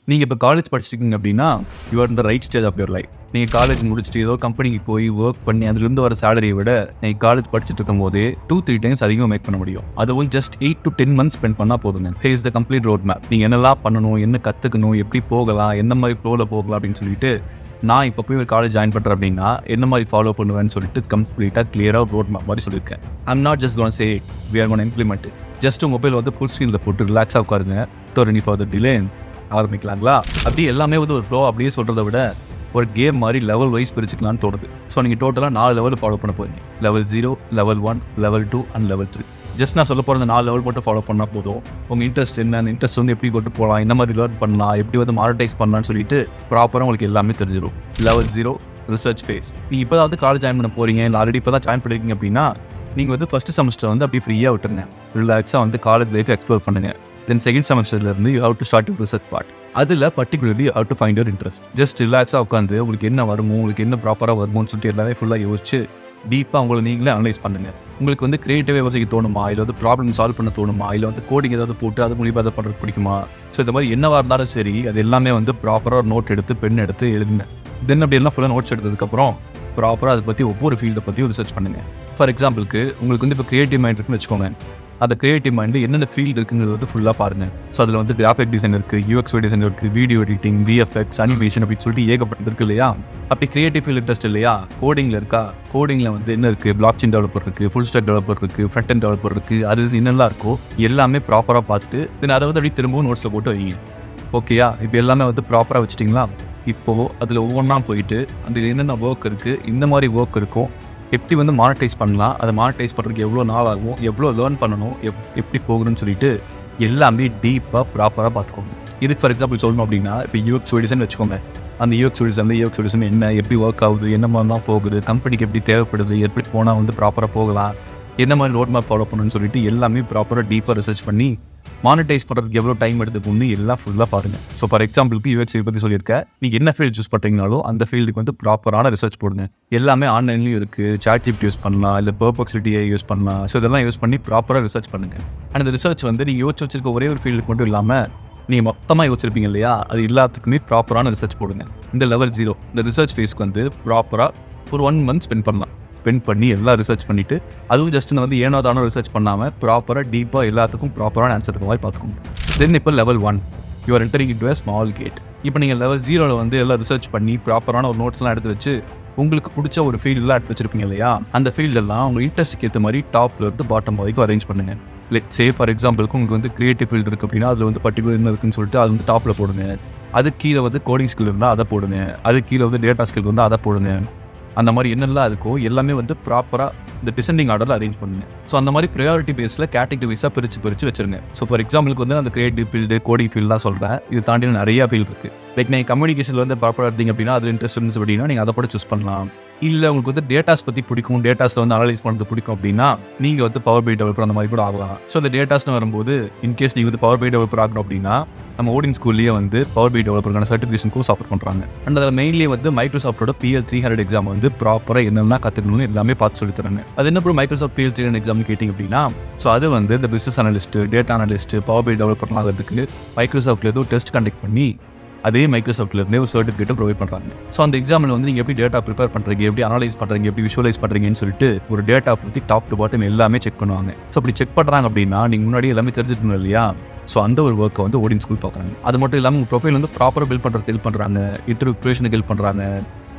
நீங்கள் இப்போ காலேஜ் படிச்சிருக்கீங்க அப்படின்னா யூஆர் இந்த right stage of your life. நீங்கள் காலேஜ் முடிச்சுட்டு ஏதோ கம்பெனிக்கு போய் ஒர்க் பண்ணி அதுலேருந்து வர சேலரியை விட நீங்கள் காலேஜ் படிச்சுட்டு இருக்கும் போதே 2-3 டைம்ஸ் அதிகமாக மேக் பண்ண முடியும். அதுவும் ஜஸ்ட் 8 to 10 months ஸ்பெண்ட் பண்ணால் போதுங்க. Face the complete road map. நீங்கள் என்னெல்லாம் பண்ணணும், என்ன கற்றுக்கணும், எப்படி போகலாம், எந்த மாதிரி ஃப்ளோவில் போகலாம் அப்படின்னு சொல்லிட்டு நான் இப்போ போய் ஒரு காலேஜ் ஜாயின் பண்ணுறேன் அப்படின்னா என்ன மாதிரி ஃபாலோ பண்ணுவேன்னு சொல்லிட்டு கம்ப்ளீட்டாக கிளியராக ரோட் மேப் மாதிரி சொல்லியிருக்கேன். I'm not just gonna say we are gonna implement it. Just mobile வந்து ஃபுல் ஸ்க்ரீனில் போட்டு ரிலாக்ஸாக உட்காருங்க. எனி ஃபார் டிலே ஆரம்பிக்கலாங்களா? அப்படி எல்லாமே வந்து ஒரு ஃப்ளோ அப்படியே சொல்கிறத விட ஒரு கேம் மாதிரி லெவல் வைஸ் பிரிச்சுக்கலான்னு தோணுது. ஸோ நீங்கள் டோட்டலாக 4 லெவல் ஃபாலோ பண்ண போகிறீங்க. Level 0, level 1, level 2 and level 3. Just நான் சொல்ல போகிற 4 லெவல் மட்டும் ஃபாலோ பண்ணால் போதும். உங்கள் இன்ட்ரெஸ்ட் என்ன, அந்த இன்ட்ரெஸ்ட் வந்து எப்படி கொண்டு போகலாம், இந்த மாதிரி லேர்ன் பண்ணலாம், எப்படி வந்து மானிட்டைஸ் பண்ணலான்னு சொல்லிட்டு ப்ராப்பராக உங்களுக்கு எல்லாமே தெரிஞ்சிடும். Level 0 research phase. நீங்கள் இப்போ தான் காலேஜ் ஜாயின் பண்ண போகிறீங்க, இல்லை ஆல்ரெடி இப்போ தான் ஜாயின் பண்ணிருக்கீங்க அப்படின்னா நீங்கள் வந்து ஃபஸ்ட்டு செமஸ்டர் வந்து அப்படி ஃப்ரீயாக விட்டுருங்க. ரிலாக்ஸாக வந்து காலேஜ் லைஃப் எக்ஸ்ப்ளோர் பண்ணுங்கள். தென் செகண்ட் செமஸ்டர்லேருந்து you have to start your research part. அதில் particularly how to find your interest. Just ரிலாக்ஸாக உட்காந்து உங்களுக்கு என்ன வருமோ, உங்களுக்கு என்ன ப்ராப்பராக வருமோன்னு சொல்லிட்டு எல்லாமே ஃபுல்லாக யோசிச்சு டீப்பாக உங்களை நீங்களே அனலைஸ் பண்ணுங்கள். உங்களுக்கு வந்து கிரியேட்டிவாக யோசிக்க தோணுமா, இல்லை வந்து ப்ராப்ளம் சால்வ் பண்ண தோணுமா, இல்லை வந்து கோடிங் ஏதாவது போட்டு அது மூலியமாக அதை பண்ணுறது பிடிக்குமா? ஸோ இந்த மாதிரி என்னவாக இருந்தாலும் சரி, அது எல்லாமே வந்து ப்ராப்பராக ஒரு நோட் எடுத்து பென் எடுத்து எழுதுங்க. தென் அப்படி எல்லாம் ஃபுல்லாக நோட்ஸ் எடுத்ததுக்கப்புறம் ப்ராப்பராக அதை பற்றி ஒவ்வொரு ஃபீல்டை பற்றியும் ரிசர்ச் பண்ணுங்கள். ஃபார் எக்ஸாம்பிளுக்கு உங்களுக்கு வந்து இப்போ கிரியேட்டிவ் மைண்ட் இருக்குன்னு வச்சுக்கோங்க. அந்த கிரியேட்டிவ் மைண்டு என்னென்ன ஃபீல்டு இருக்குங்கிறது வந்து ஃபுல்லாக பாருங்கள். ஸோ அதில் வந்து கிராஃபிக் டிசைன் இருக்குது, UX டிசைன் இருக்குது, வீடியோ எடிட்டிங், VFX, அனிமேஷன் அப்படின்னு சொல்லிட்டு ஏகப்பட்டது இருக்குது இல்லையா? அப்படி கிரியேட்டிவ் ஃபீல்டு இன்ட்ரெஸ்ட் இல்லையா? கோடிங்கில் இருக்கா? கோடிங்கில் வந்து என்ன இருக்குது? பிளாக் செயின் டெவலப்பர் இருக்குது, ஃபுல் ஸ்டாக் டெவலப்பர் இருக்குது, ஃப்ரண்ட் எண்ட் டெவலப்பர் இருக்குது. அது என்னெல்லாம் இருக்கோ எல்லாமே ப்ராப்பராக பார்த்துட்டு தென் அதை வந்து அப்படி திரும்பவும் நோட்ஸில் போட்டு வைங்க. ஓகேயா? இப்போ எல்லாமே வந்து ப்ராப்பராக வச்சுட்டிங்களா? இப்போது அதில் ஒவ்வொன்றா போயிட்டு அதில் என்னென்ன ஒர்க் இருக்குது, இந்த மாதிரி ஒர்க் இருக்கும், எப்படி வந்து மானிட்டைஸ் பண்ணலாம், அதை மானிட்டைஸ் பண்ணுறதுக்கு எவ்வளோ நாள் ஆகும், எவ்வளோ லேர்ன் பண்ணணும், எப்படி போகணும்னு சொல்லிட்டு எல்லாமே டீப்பாக ப்ராப்பராக பார்த்துக்கோங்க. இதுக்கு ஃபார் எக்ஸாம்பிள் சொல்லணும் அப்படின்னா இப்போ UX டிசைன் வச்சுக்கோங்க. அந்த UX டிசைன் என்ன, எப்படி ஒர்க் ஆகுது, என்ன மாதிரி தான் போகுது, கம்பெனிக்கு எப்படி தேவைப்படுது, எப்படி போனால் வந்து ப்ராப்பராக போகலாம், என்ன மாதிரி ரோட் மேப் ஃபாலோ பண்ணணும்னு சொல்லிட்டு எல்லாமே ப்ராப்பராக டீப்பாக ரிசர்ச் பண்ணி மானிட்டைஸ் பண்ணுறதுக்கு எவ்வளோ டைம் எடுத்துக்கணும்னு எல்லாம் ஃபுல்லாக பாருங்கள். ஸோ ஃபார் எக்ஸாம்பிளுக்கு UX பற்றி சொல்லியிருக்கேன். நீங்கள் என்ன ஃபீல்டு சூஸ் பண்ணுறீங்கனாலும் அந்த ஃபீல்டுக்கு வந்து ப்ராப்பரான ரிசர்ச் போடுங்க. எல்லாமே ஆன்லைன்லேயும் இருக்குது. ChatGPT யூஸ் பண்ணலாம், இல்லை Perplexity யூஸ் பண்ணலாம். ஸோ இதெல்லாம் யூஸ் பண்ணி ப்ராப்பராக ரிசர்ச் பண்ணுங்கள். அண்ட் அந்த ரிசர்ச் வந்து நீங்கள் யோசிச்சு வச்சிருக்க ஒரே ஒரு ஃபீல்டுக்கு மட்டும் இல்லாமல் நீங்கள் மொத்தமாக யோசிச்சிருப்பீங்க இல்லையா? அது எல்லாத்துக்குமே ப்ராப்பரான ரிசர்ச் போடுங்க. இந்த லெவல் 0 இந்த ரிசர்ச் ஃபேஸ்க்கு வந்து ப்ராப்பராக ஒரு 1 month ஸ்பெண்ட் பண்ணி எல்லாம் ரிசர்ச் பண்ணிவிட்டு அதுவும் ஜஸ்ட் வந்து ஏனோதானோ ரிசர்ச் பண்ணாமல் ப்ராப்பராக டீப்பாக எல்லாத்துக்கும் ப்ராப்பரான ஆன்சர் இருக்க மாதிரி பார்த்துக்கோங்க. தென் இப்போ level 1 you are entering into a small gate. இப்போ நீங்கள் லெவல் 0 வந்து எல்லாம் ரிசர்ச் பண்ணி ப்ராப்பரான ஒரு நோட்ஸ்லாம் எடுத்து வச்சு உங்களுக்கு பிடிச்ச ஒரு ஃபீல்டெலாம் எடுத்து வச்சிருப்பீங்க இல்லையா? அந்த ஃபீல்டெல்லாம் உங்கள் இன்ட்ரெஸ்ட்டுக்கு ஏற்ற மாதிரி டாப்ல இருந்து பாட்டம் வரைக்கும் அரேஞ்ச் பண்ணுங்கள். லெட் சே ஃபார் எக்ஸாம்பிளுக்கு உங்களுக்கு வந்து கிரியேட்டிவ் ஃபீல்டு இருக்குது அப்படின்னா அதில் வந்து பர்டிகுலர் என்ன இருக்குன்னு சொல்லிட்டு அது வந்து டாப்பில் போடுங்க. அது கீழே வந்து கோடிங் ஸ்கில் இருந்தால் அதை போடுங்க. அது கீழே வந்து டேட்டா ஸ்கில் வந்து அதை போடுங்க. அந்த மாதிரி என்னெல்லாம் இருக்கோ எல்லாமே வந்து ப்ராப்பராக இந்த டிசெண்டிங் ஆர்டரில் அரேஞ்ச் பண்ணுங்க. ஸோ அந்த மாதிரி ப்ரையாரிட்டி பேஸில் கேட்டகரி வைஸாக பிரித்து வச்சுருங்க. ஸோ ஃபார் எக்ஸாம்பிளுக்கு வந்து அந்த கிரியேட்டிவ் ஃபீல்டு, கோடிங் ஃபீல்டு தான் சொல்கிறேன். இது தாண்டி நிறையா ஃபீல்டு இருக்குது. லைக் நீங்கள் கம்யூனிகேஷனில் வந்து ப்ராப்பராக இருந்தீங்க அப்படின்னா அது இன்ட்ரெஸ்ட் இருந்துச்சு அப்படின்னா நீங்கள் அதை கூட சூஸ் பண்ணலாம். இல்லை உங்களுக்கு வந்து டேட்டாஸ் பற்றி பிடிக்கும், டேட்டாஸை வந்து அனலைஸ் பண்ணுறது பிடிக்கும் அப்படின்னா நீங்கள் வந்து பவர் பை டெவலப்பர் அந்த மாதிரி கூட ஆகலாம். ஸோ அந்த டேட்டாஸ்னு வரும்போது இன்கேஸ் நீங்கள் வந்து பவர் பை டெவலப்பர் ஆகணும் அப்படின்னா நம்ம ஓடிங் ஸ்கூல்லேயே வந்து பவர் பை டெவலப்பருக்கான சர்டிஃபிகேஷன் கோர்ஸ் ஆஃபர் பண்ணுறாங்க. அண்ட் அதில் மெயின்லி வந்து மைக்ரோசாஃப்டோட PL300 எக்ஸாம் வந்து ப்ராப்பராக என்னெல்லாம் கற்றுக்கணும்னு எல்லாமே பார்த்து சொல்லி தராங்க. அது என்ன மைக்ரோசாஃப்ட் PL300 எக்ஸாம்னு கேட்டிங்க அப்படின்னா ஸோ அது வந்து இந்த business analyst, data analyst, power BI developer ஆகிறதுக்கு மைக்ரோசாஃப்ட்டில் ஏதோ டெஸ்ட் கண்டக்ட் பண்ணி அதே மைக்ரோசாஃப்ட்லேருந்தே ஒரு சர்டிஃபிகேட்டை ப்ரொவைட் பண்ணுறாங்க. ஸோ அந்த எக்ஸாமில் வந்து நீங்கள் எப்படி டேட்டா ப்ரிப்பேர் பண்ணுறீங்க, எப்படி அனலைஸ் பண்ணுறீங்க, எப்படி விஷுவலைஸ் பண்ணுறீங்கன்னு சொல்லிட்டு ஒரு டேட்டா பற்றி டாப் டு பாட்டம் எல்லாமே செக் பண்ணுவாங்க. ஸோ அப்படி செக் பண்ணுறாங்க அப்படின்னா நீங்கள் முன்னாடி எல்லாமே தெரிஞ்சுக்கணும் இல்லையா? ஸோ அந்த ஒரு ஒர்க்கை வந்து ஓடிங் ஸ்கூல் பார்க்குறாங்க. அது மட்டும் இல்லாமல் உங்கள் ப்ரொஃபைல் வந்து ப்ராப்பராக பில்ட் பண்ணுறதுக்கு ஹெல்ப் பண்ணுறாங்க, இன்டர்வியூ ப்ரிப்பரேஷனுக்கு ஹெல்ப் பண்ணுறாங்க,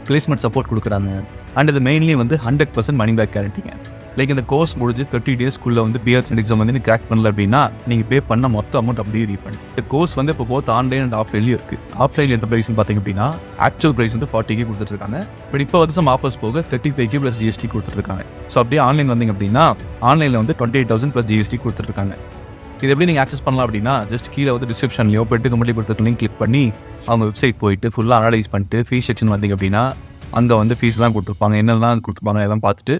பிளேஸ்மெண்ட் சப்போர்ட் கொடுக்குறாங்க. அண்ட் இது மெயின்லி வந்து 100% மணி பேக் கேரண்டிங்க. லைக் இந்த கோர்ஸ் முடிஞ்சு 30 டேஸ்க்குள்ளே வந்து PL300 எக்ஸாம் வந்து கிராக் பண்ணல அப்படின்னா நீங்கள் பே பண்ண மொத்த அமௌண்ட் அப்படியே ரீஃபண்ட். இந்த கோர்ஸ் வந்து இப்போ போத் ஆன்லைன் அண்ட் ஆஃப்லைன்லேயும் இருக்குது. ஆஃப்லைன் எந்த ப்ரைஸ்னு பார்த்தீங்க அப்படின்னா ஆக்சுவல் ப்ரைஸ் வந்து 40K கொடுத்துருக்காங்க. பட் இப்போ வந்து சம் ஆஃபர்ஸ் போக 35K + GST கொடுத்துருக்காங்க. ஸோ அப்படியே ஆன்லைன் வந்தீங்க அப்படின்னா ஆன்லைனில் வந்து 28,000 + GST கொடுத்துருக்காங்க. இது எப்படி நீங்கள் ஆக்சஸ் பண்ணலாம் அப்படின்னா ஜஸ்ட் கீழே வந்து டிஸ்கிரிப்ஷன்லையோ போய்ட்டு கம்பெனி கொடுத்துருக்க லிங்க் கிளிக் பண்ணி அவங்க வெப்சைட் போயிட்டு ஃபுல்லாக அனலைஸ் பண்ணிட்டு ஃபீஸ் செக்ஷன் வந்தீங்க அப்படின்னா அங்கே வந்து ஃபீஸ்லாம் கொடுத்துருப்பாங்க, என்னெல்லாம் கொடுத்துருப்பாங்க எல்லாம் பார்த்துட்டு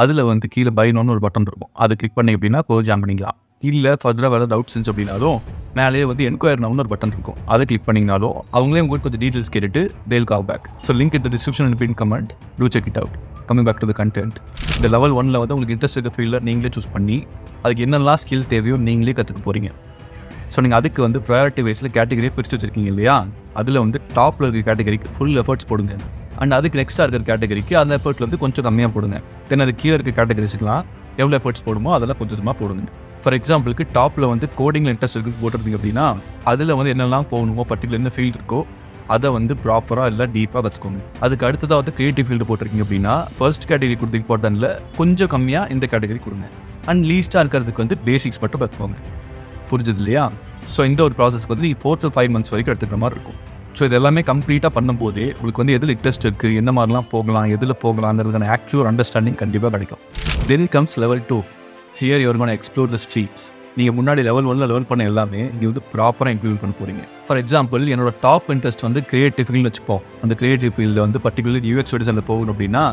அதில் வந்து கீழே பைனோன்னு ஒரு பட்டன் இருக்கும். அதை கிளிக் பண்ணி அப்படின்னா கோர்ஸ் ஜாயின் பண்ணிக்கலாம். இல்லை ஃபர்தராக வேறு டவுட்ஸ் இருந்துச்சு அப்படின்னாலும் மேலேயே வந்து என்கொயர் நவுன்னு ஒரு பட்டன் இருக்கும். அதை கிளிக் பண்ணிங்கனாலும் அவங்களே உங்களுக்கு கொஞ்சம் டீட்டெயில்ஸ் கேட்டுட்டு they'll call back. So link in the description and pinned comment. Do check it out. Coming back to the content. இந்த லெவல் 1ல் வந்து உங்களுக்கு இன்ட்ரெஸ்ட் இருக்க ஃபீல்டில் நீங்களே சூஸ் பண்ணி அதுக்கு என்னெல்லாம் ஸ்கில் தேவையோ நீங்களே கற்றுக்க போகிறீங்க. ஸோ நீங்கள் அதுக்கு வந்து ப்ரையாரிட்டி வைஸில் கேட்டகரியை பிரித்து வச்சிருக்கீங்க இல்லையா, அதில் வந்து டாப்பில் இருக்க கேட்டகரிக்கு ஃபுல் எஃபர்ட்ஸ் போடுங்க. அண்ட் அதுக்கு நெக்ஸ்ட்டாக இருக்கிற கேட்டகரிக்கு அந்த எஃபர்ட்ல வந்து கொஞ்சம் கம்மியாக போடுங்க. தென் அது கீழே இருக்க கேட்டகரிஸ்க்குலாம் எவ்வளோ எஃபர்ட்ஸ் போடுமோ அதெல்லாம் கொஞ்சமாக போடுங்க. ஃபார் எக்ஸாம்பிளுக்கு டாப்பில் வந்து கோடிங்கில் இன்ட்ரெஸ்ட் இருக்குது போட்டிருந்தீங்க அப்படின்னா அதில் வந்து என்னெல்லாம் போகணுமோ, பர்டிகுலர் என்ன ஃபீல்டு இருக்கோ அதை வந்து ப்ராப்பராக இல்லை டீப்பாக வச்சுக்கோங்க. அதுக்கு அடுத்ததாக வந்து கிரியேட்டிவ் ஃபீல்டு போட்டிருக்கீங்க அப்படின்னா ஃபர்ஸ்ட் கேட்டகரி கொடுத்து இம்பார்ட்டன்ட்ல கொஞ்சம் கம்மியாக இந்த கேட்டகரி கொடுங்க. அண்ட் லீஸ்ட்டாக இருக்கிறதுக்கு வந்து பேசிக்ஸ் மட்டும் பார்த்துக்கோங்க. புரிஞ்சது இல்லையா? ஸோ இந்த ஒரு ப்ராசஸ்க்கு வந்து 4 to 5 months வரைக்கும் எடுத்துக்கிற மாதிரி இருக்கும். ஸோ இது எல்லாமே கம்ப்ளீட்டாக பண்ணும்போதே உங்களுக்கு வந்து எதில் இன்ட்ரெஸ்ட் இருக்குது, என்ன மாதிரிலாம் போகலாம், எதில் போகலாங்கிறதுக்கான ஆக்சுவல் அண்டர்ஸ்டாண்டிங் கண்டிப்பாக கிடைக்கும். Then comes level 2. Here you are going to explore the streets. நீங்கள் முன்னாடி level 1ல் லேர்ன் பண்ண எல்லாமே நீங்கள் வந்து ப்ராப்பராக இம்ப்ளிமெண்ட் பண்ண போகிறீங்க. ஃபார் எக்ஸாம்பிள் என்னோட டாப் இன்ட்ரெஸ்ட் வந்து கிரியேட்டிவ் ஃபீல்டு வச்சுப்போம். அந்த கிரியேட்டிவ் ஃபீல்டில் வந்து பர்டிகுலர் யூஎக்ஸ் டிசைனில் போகணும் அப்படின்னா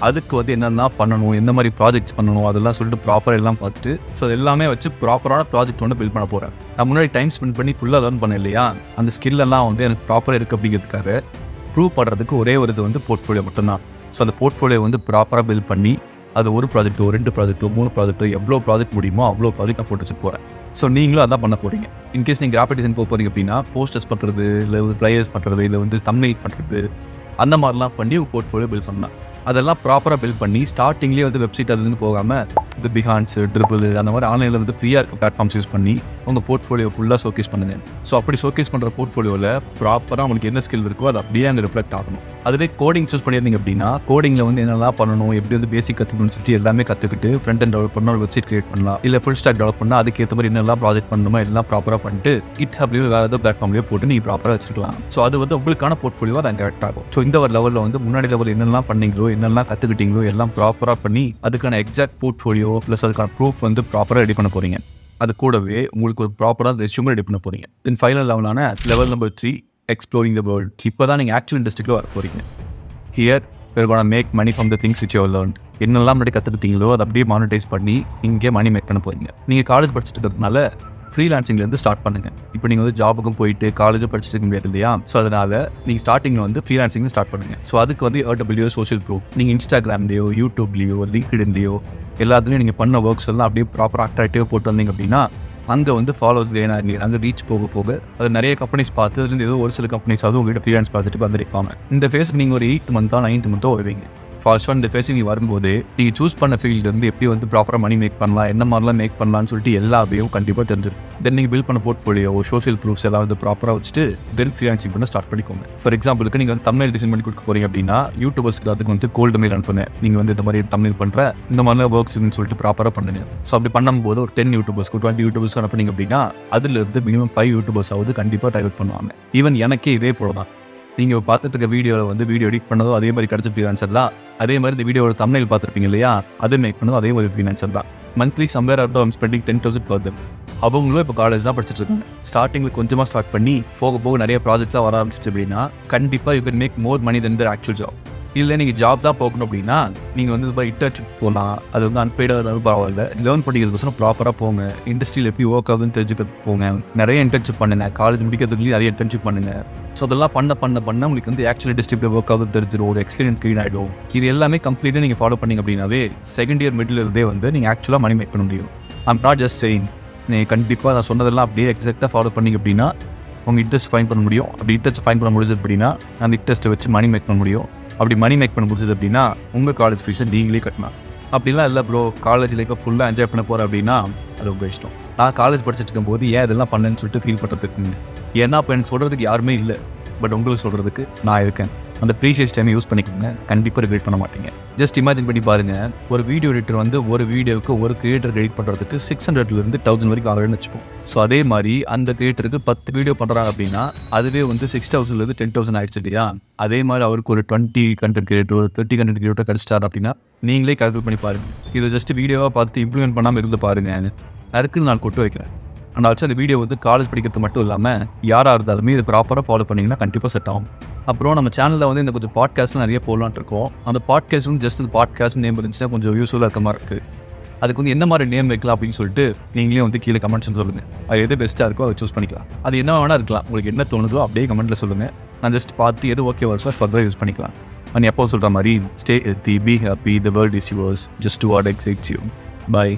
அதுக்கு வந்து என்னென்ன பண்ணணும், எந்த மாதிரி ப்ராஜெக்ட்ஸ் பண்ணணும், அதெல்லாம் சொல்லிட்டு ப்ராப்பராக எல்லாம் பார்த்துட்டு ஸோ எல்லாமே வச்சு ப்ராப்பரான ப்ராஜெக்ட் வந்து பில்ட் பண்ண போகிறேன். நான் முன்னாடி டைம் ஸ்பெண்ட் பண்ணி ஃபுல்லாக லேர்ன் பண்ணேன் இல்லையா, அந்த ஸ்கில்லெல்லாம் வந்து எனக்கு ப்ராப்பராக இருக்குது அப்படிங்கிறதுக்காக ப்ரூவ் பண்ணுறதுக்கு ஒரே ஒரு இது வந்து போர்ட்ஃபோலியோ மட்டும்தான். ஸோ அந்த போர்ட்ஃபோலியோ வந்து ப்ராப்பராக பில்ட் பண்ணி அது ஒரு ப்ராஜெக்ட்டோ 2 ப்ராஜெக்ட்டோ 3 ப்ராஜெக்ட்டோ எவ்வளோ ப்ராஜெக்ட் முடியுமோ அவ்வளோ ப்ராஜெக்ட் நான் போட்டு வச்சு போகிறேன். ஸோ நீங்களும் அதான் பண்ண போகிறீங்க. இன்கேஸ் நீங்கள் கிராஃபிக் டிசைன் போக போகிறீங்க அப்படின்னா போஸ்டர்ஸ் பண்ணுறது, இல்லை ஃப்ளையர்ஸ் பண்ணுறது, இல்லை வந்து தம்ப்நெயில் பண்ணுறது, அந்த மாதிரிலாம் பண்ணி ஒரு போர்ட்ஃபோலியோ பில்ட் பண்ணலாம். அதெல்லாம் ப்ராப்பராக பில்ட் பண்ணி ஸ்டார்டிங்லேயே வந்து வெப்சைட் அதுன்னு போகாமல் இந்த பிஹான்ஸு, ட்ரிபிள் அந்த மாதிரி ஆன்லைனில் வந்து ஃப்ரீயாக இருக்க பிளாட்ஃபார்ம்ஸ் யூஸ் பண்ணி உங்கள் போர்ட்ஃபோலியோ ஃபுல்லாக ஷோகேஸ் பண்ணுங்க. ஸோ அப்படி ஷோகேஸ் பண்ணுற போர்ட்ஃபோலியோவில் ப்ராப்பராக உங்களுக்கு என்ன ஸ்கில் இருக்கோ அது அப்படியே அங்கே ரிஃப்ளெக்ட் ஆகணும். அதுவே கோடிங் சூஸ் பண்ணியிருந்தீங்க அப்படின்னா கோடிங்கில் வந்து என்னெல்லாம் பண்ணணும், எப்படி வந்து பேசிக் கற்றுக்கணும்னு சொல்லிட்டு எல்லாமே கற்றுக்கிட்டு ஃப்ரண்ட் அண்ட் டெவலப் பண்ணால் வெப்சைட் கிரியேட் பண்ணலாம். இல்லை ஃபுல் ஸ்டாக் டெவலப் பண்ணால் அதுக்கேற்ற மாதிரி என்னெல்லாம் ப்ராஜெக்ட் பண்ணணுமோ எல்லாம் ப்ராப்பராக பண்ணிட்டு GitHubலையோ வேறு ஏதோ பிளாட்ஃபார்ம்லையோ போட்டு நீங்கள் ப்ராப்பராக வச்சுக்கலாம். ஸோ அது வந்து உங்களுக்கான போர்ட்ஃபோலியோ அது கரெக்ட் ஆகும். ஸோ இந்த ஒரு லெவலில் வந்து முன்னாடி லெவல் என்னெல்லாம் பண்ணீங்களோ, என்னெல்லாம் கற்றுக்கிட்டீங்களோ எல்லாம் ப்ராப்பராக பண்ணி அதுக்கான எக்ஸாக்ட் போர்ட்ஃபோலியோ ப்ளஸ் அதுக்கான ப்ரூஃப் வந்து ப்ராப்பராக ரெடி பண்ண போகிறீங்க. அது கூடவே உங்களுக்கு ஒரு ப்ராப்பராக ரெஸ்யூமே ரெடி பண்ண போகிறீங்க. தென் ஃபைனல் லெவலான level number 3 exploring the world. இப்போ தான் நீங்கள் ஆக்சுவல் இண்டஸ்ட்ரியில் வர போகிறீங்க. Here we're going to make money from the things which you have learned. என்னெல்லாம் முன்னாடி கற்றுக்கிட்டீங்களோ அதை அப்படியே மானிட்டைஸ் பண்ணி இங்கே மணி மேக் பண்ண போகிறீங்க. நீங்கள் காலேஜ் படிச்சுட்டு இருக்கிறதுனால ஃப்ரீலான்சிங்லேருந்து ஸ்டார்ட் பண்ணுங்கள். இப்போ நீங்கள் வந்து ஜாபுக்கும் போயிட்டு காலேஜும் படிச்சுட்டு இருக்க முடியாது இல்லையா, ஸோ அதனால் நீங்கள் ஸ்டார்டிங்கில் வந்து ஃப்ரீலான்சிங் ஸ்டார்ட் பண்ணுங்கள். ஸோ அதுக்கு வந்து AWS சோஷியல் ப்ரூஃப் நீங்கள் இன்ஸ்டாகிராம்லேயோ யூடியூப்லேயோ லிங்க்டின்லேயோ எல்லாத்துலேயும் நீங்கள் பண்ண ஒர்க்ஸ் எல்லாம் அப்படியே ப்ராப்பராக அட்ராக்டிவாக போட்டு வந்தீங்க அப்படின்னா அங்கே வந்து ஃபாலோவர்ஸ் கெயின் ஆகி அங்கே ரீச் போக போக அது நிறைய கம்பெனிஸ் பார்த்து அதுலேருந்து ஏதோ ஒரு சில கம்பெனிஸ் அதுவும் உங்கள்கிட்ட ஃப்ரீலான்ஸ் பார்த்துட்டு வந்துருப்பாங்க. இந்த ஃபேஸுக்கு நீங்கள் ஒரு 8th month 9th month வருவீங்க. ஃபர்ஸ்ட் இந்த ஃபேஸுக்கு நீங்கள் வரும்போது நீங்கள் சூஸ் பண்ண ஃபீல்டு வந்து எப்படி வந்து ப்ராப்பராக மணி மேக் பண்ணலாம், என்ன மாதிரிலாம் மேக் பண்ணலாம்னு சொல்லிட்டு எல்லாத்தையும் கண்டிப்பாக தெரிஞ்சிடும். தென் நீங்கள் பில்ட் பண்ண போர்ட்ஃபோலியோ சோஷியல் ப்ரூஃப்ஸ் எல்லாம் வந்து ப்ராப்பராக வச்சுட்டு தென் ஃப்ரீலான்சிங் பண்ண ஸ்டார்ட் பண்ணிக்கோங்க. ஃபார் எக்ஸாம்பிளுக்கு நீங்கள் வந்து தம்ப்நெயில் டிசைன் பண்ணி கொடுக்க போகிறீங்க அப்படின்னா யூடியூபர்ஸ்க்கு அதுக்கு வந்து கோல்டு மெயில் அனுப்புங்க. நீங்கள் வந்து இந்த மாதிரி தம்ப்நெயில் பண்ணுற இந்த மாதிரிலாம் ஒர்க்ஸ்ன்னு சொல்லிட்டு ப்ராப்பராக பண்ணுங்க. ஸோ அப்படி பண்ணும்போது ஒரு 10 யூடியூபர்ஸ்க்கு 20 யூடியூபர்ஸ் அனுப்புனீங்க அப்படின்னா அதிலிருந்து மினிமம் 5 யூடியூபர்ஸ் ஆகுது கண்டிப்பாக டைவர்ட் பண்ணுவாங்க. ஈவன் எனக்கே இதே போல தான். நீங்கள் பார்த்துட்டு இருக்க வீடியோவில் வந்து வீடியோ எடிட் பண்ணதோ அதே மாதிரி கிடச்ச ஃப்ரீலான்சர் தான். அதே மாதிரி இந்த வீடியோட தம்ப்நெயில் பார்த்துருப்பீங்க இல்லையா, அது மேக் பண்ணதோ அதே மாதிரி ஃப்ரீலான்சர் தான். Monthly somewhere are I'm spending 10,000 per them. அவங்களும் இப்போ காலேஜ் தான் படிச்சுட்டு இருக்காங்க. ஸ்டார்டிங்கில் கொஞ்சமாக ஸ்டார்ட் பண்ணி போக போக நிறைய ப்ராஜெக்ட்ஸாக வர ஆரம்பிச்சிச்சு அப்படின்னா கண்டிப்பாக you can make more money than the actual job. இல்லை நீங்கள் ஜாப் தான் போகணும் அப்படின்னா நீங்கள் வந்து இது மாதிரி இன்டர்ன்ஷிப் போகலாம். அது வந்து அன்பெய்டாக பரவாயில்ல, லேர்ன் பண்ணிக்கிறதுக்கோசரம் ப்ராப்பராக போங்க. இண்டஸ்ட்ரியில் எப்படி ஒர்க் ஆகுதுன்னு தெரிஞ்சுக்கிறது போங்க. நிறைய இன்டர்ன்ஷிப் பண்ணுங்க. காலேஜ் முடிக்கிறதுக்குள்ளேயும் நிறைய இன்டர்ன்ஷிப் பண்ணுங்க. ஸோ அதெல்லாம் பண்ண உங்களுக்கு வந்து ஆக்சுவலி இண்டஸ்ட்ரியில் ஒர்க் ஆகுது தெரிஞ்சிடும், ஒரு எக்ஸ்பீரியன்ஸ் கெயின் ஆகிடும். இது எல்லாமே கம்ப்ளீட்டாக நீங்கள் ஃபாலோ பண்ணிங்க அப்படின்னாவே செகண்ட் இயர் மிடில் இருந்தே வந்து நீங்கள் ஆக்சுவலாக மணி மேக் பண்ண முடியும். I'm not just saying. நீங்கள் கண்டிப்பாக நான் சொன்னதெல்லாம் அப்படியே எக்ஸாக்டாக ஃபாலோ பண்ணிங்க அப்படின்னா உங்கள் இன்ட்ரெஸ்ட் ஃபைன் பண்ண முடியும். அப்படி இன்ட்ரெஸ்ட் ஃபைன் பண்ண முடிஞ்சது அப்படின்னா அந்த இன்ட்ரெஸ்ட்டை வச்சு மணி மேக் பண்ண முடியும். அப்படி மணி மேக் பண்ண முடிஞ்சது அப்படின்னா உங்கள் காலேஜ் ஃபீஸை நீங்களே கட்டலாம். அப்படிலாம் இல்லை ப்ரோ காலேஜ் லைஃப்பை ஃபுல்லாக என்ஜாய் பண்ண போகிறேன் அப்படின்னா அது உங்கள் இஷ்டம். நான் காலேஜ் படிச்சுட்டு இருக்கும்போது ஏன் இதெல்லாம் பண்ணேன்னு சொல்லிட்டு ஃபீல் பண்ணுறதுக்கு, ஏன்னா இப்போ எனக்கு சொல்கிறதுக்கு யாருமே இல்லை, பட் உங்களுக்கு சொல்கிறதுக்கு நான் இருக்கேன். அந்த ப்ரீஷியஸ் டைமை யூஸ் பண்ணிக்கோங்க. கண்டிப்பாக ரிக்ரெட் பண்ண மாட்டீங்க. ஜஸ்ட் இமேஜின் பண்ணி பாருங்கள், ஒரு வீடியோ எடிட்டர் வந்து ஒரு வீடியோவுக்கு ஒரு கிரியேட்டர் எடிட் பண்ணுறதுக்கு 600 to 1000 வரைக்கும் ஆகுதுன்னு வச்சுப்போம். ஸோ அதே மாதிரி அந்த கிரியேட்டருக்கு 10 வீடியோ பண்ணுறாங்க அப்படின்னா அதுவே வந்து 6000 to 10,000 ஆயிடுச்சு இல்லையா. அதே மாதிரி அவருக்கு ஒரு 20 கண்டென்ட் கிரியேட்டர், ஒரு 30 கண்டென்ட் கிரியேட்டர் கிடச்சிட்டார் அப்படின்னா நீங்களே கால்குலேட் பண்ணி பாருங்கள். இதை ஜஸ்ட் வீடியோவாக பார்த்து இம்ப்ளிமெண்ட் பண்ணாமல் இருந்து பாருங்கள். அதுக்கு நான் கொட்டு வைக்கிறேன். அண்ட் ஆல்சோ அந்த வீடியோ வந்து காலேஜ் படிக்கிறது மட்டும் இல்லாமல் யாராக இருந்தாலுமே இது ப்ராப்பராக ஃபாலோ பண்ணிங்கன்னா கண்டிப்பாக செட் ஆகும். அப்புறம் நம்ம சேனலில் வந்து இந்த கொஞ்சம் பாட்காஸ்ட்லாம் நிறைய போடலான்னு இருக்கோம். அந்த பாட்காஸ்ட் வந்து ஜஸ்ட் இந்த பாட்காஸ்ட் நேம் இருந்துச்சுன்னா கொஞ்சம் யூஸ்ஃபுல்லாக இருக்க மாதிரி இருக்குது. அதுக்கு வந்து என்ன மாதிரி நேம் வைக்கலாம் அப்படின்னு சொல்லிட்டு நீங்களே வந்து கீழே கமெண்ட்ஸ் சொல்லுங்கள். அது எது பெஸ்ட்டாக இருக்கோ அதை சூஸ் பண்ணிக்கலாம். அது என்ன வேணால் இருக்கலாம். உங்களுக்கு என்ன தோணுதோ அப்படியே கமெண்ட்டில் சொல்லுங்கள். நான் ஜஸ்ட் பார்த்து எது ஓகே வருஷம் ஃபர்தராக யூஸ் பண்ணிக்கலாம். நான் எப்போ சொல்கிற மாதிரி stay healthy, be happy, the world is yours, just do what excites you. By.